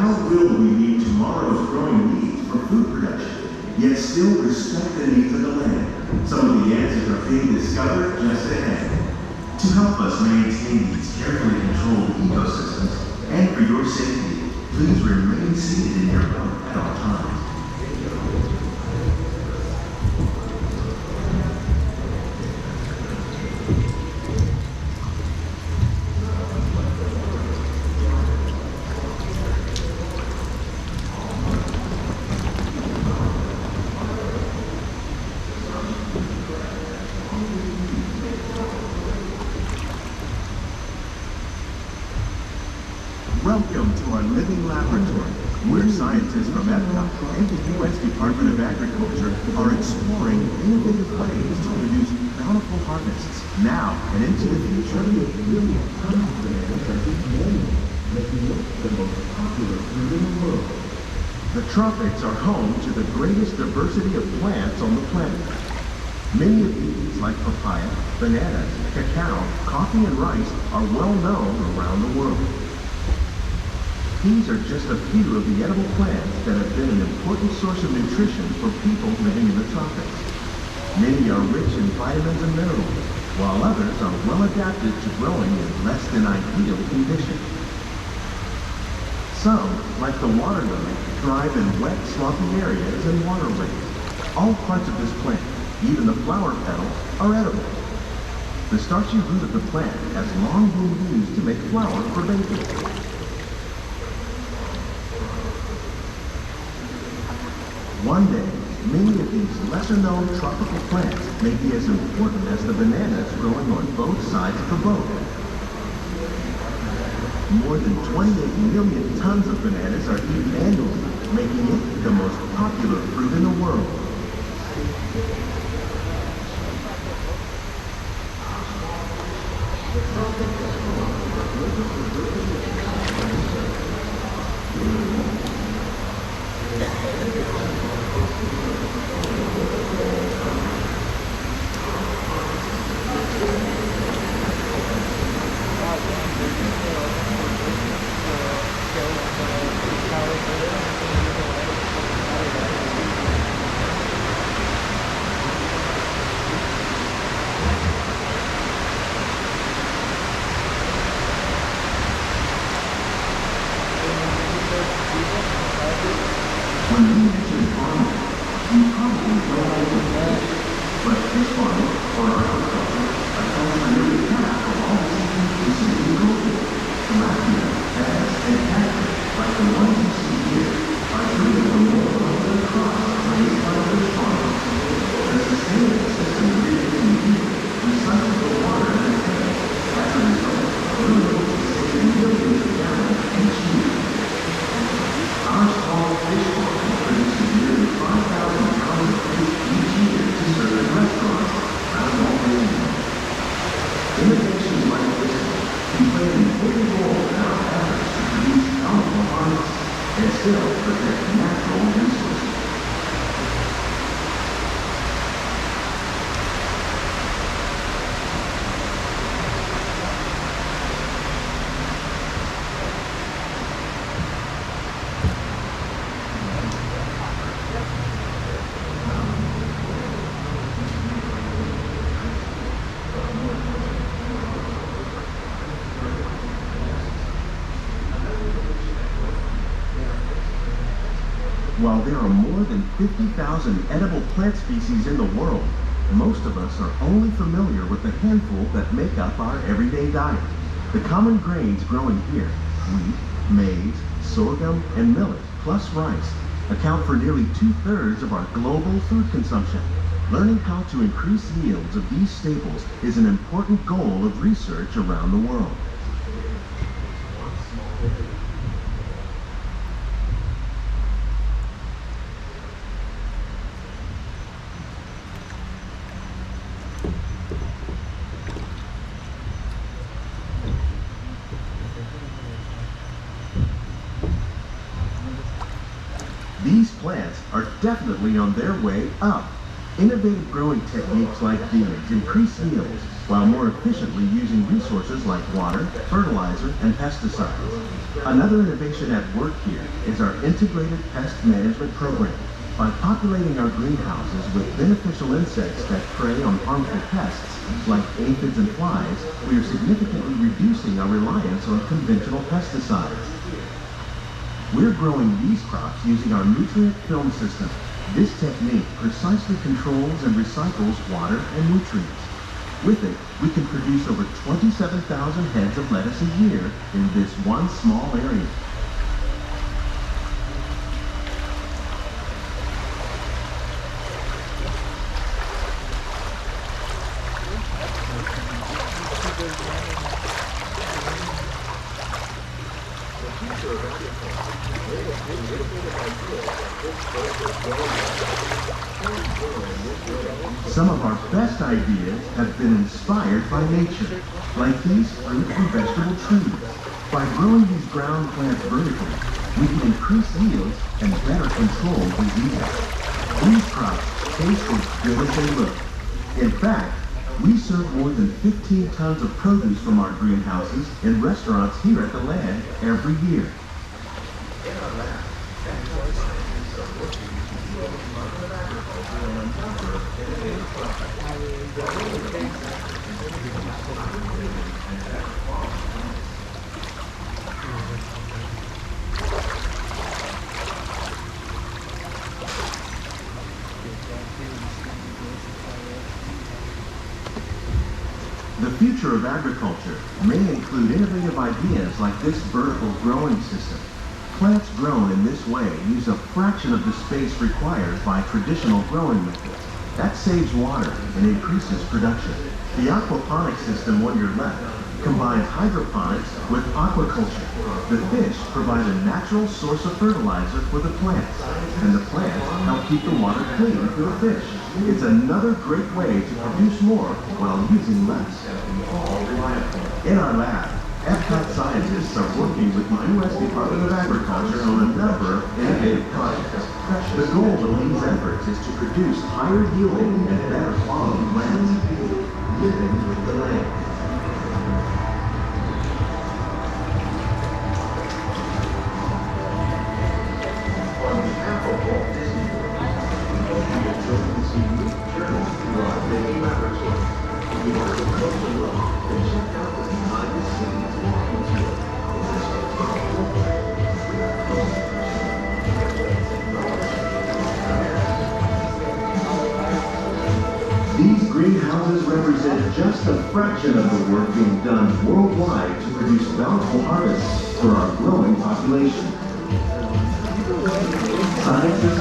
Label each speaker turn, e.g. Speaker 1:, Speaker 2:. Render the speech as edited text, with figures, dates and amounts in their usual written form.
Speaker 1: How will we meet tomorrow's growing needs for food production, yet still respect the needs of the land? Some of the answers are being discovered just ahead. To help us maintain these carefully controlled ecosystems, and for your safety, please remain seated in your boat at all times. Welcome to our living laboratory, where scientists from Epcot and the U.S. Department of Agriculture are exploring innovative ways to produce bountiful harvests now and into the future. The tropics are home to the greatest diversity of plants on the planet. Many of these, like papaya, bananas, cacao, coffee, and rice, are well known around the world. These are just a few of the edible plants that have been an important source of nutrition for people living in the tropics. Many are rich in vitamins and minerals, while others are well adapted to growing in less than ideal conditions. Some, like the water lily, thrive in wet, swampy areas and waterways. All parts of this plant, even the flower petals, are edible. The starchy root of the plant has long been used to make flour for baking. One day, many of these lesser-known tropical plants may be as important as the bananas growing on both sides of the boat. More than 28 million tons of bananas are eaten annually, making it the most popular fruit in the world. When you mention farming, you probably know all the fish, but fish farming or aquaculture accounts for nearly half of all seafood consumed in cultivate. Tilapia, bass, and catfish, like the ones you see here, are three of the more popular crops raised by fish farmers. The sustainable system created in here recycles the water in the tanks. As a result, we're able to save millions of gallons each year. Our small fish farm produces nearly 5,000 pounds of fish each year to serve in restaurants around Walt. Innovations like this can play an important role in our efforts to produce bountiful harvests and still protect natural resources. While there are more than 50,000 edible plant species in the world, most of us are only familiar with the handful that make up our everyday diet. The common grains growing here, wheat, maize, sorghum, and millet, plus rice, account for nearly 2/3 of our global food consumption. Learning how to increase yields of these staples is an important goal of research around the world. These plants are definitely on their way up. Innovative growing techniques like these increase yields while more efficiently using resources like water, fertilizer, and pesticides. Another innovation at work here is our integrated pest management program. By populating our greenhouses with beneficial insects that prey on harmful pests like aphids and flies, we are significantly reducing our reliance on conventional pesticides. We're growing these crops using our nutrient film system. This technique precisely controls and recycles water and nutrients. With it, we can produce over 27,000 heads of lettuce a year in this one small area. Some of our best ideas have been inspired by nature, like these fruit and vegetable trees. By growing these ground plants vertically, we can increase yields and better control diseases. These crops taste as good as they look. In fact, we serve more than 15 tons of produce from our greenhouses in restaurants here at the land every year. The future of agriculture may include innovative ideas like this vertical growing system. Plants grown in this way use a fraction of the space required by traditional growing methods. That saves water and increases production. The aquaponic system on your left combines hydroponics with aquaculture. The fish provide a natural source of fertilizer for the plants, and the plants help keep the water clean for the fish. It's another great way to produce more while using less. In our lab, Epcot scientists are working with the U.S. Department of Agriculture on a number of innovative projects. The goal of these efforts is to produce higher yielding and better quality plants, living with the land. On behalf of Walt Disney World, we hope you enjoy this unique journey through our mini laboratory. We want to take a closer look and check out the behind the scenes walking tour. These greenhouses represent just a fraction of the work being done worldwide to produce bountiful harvests for our growing population. Scientists,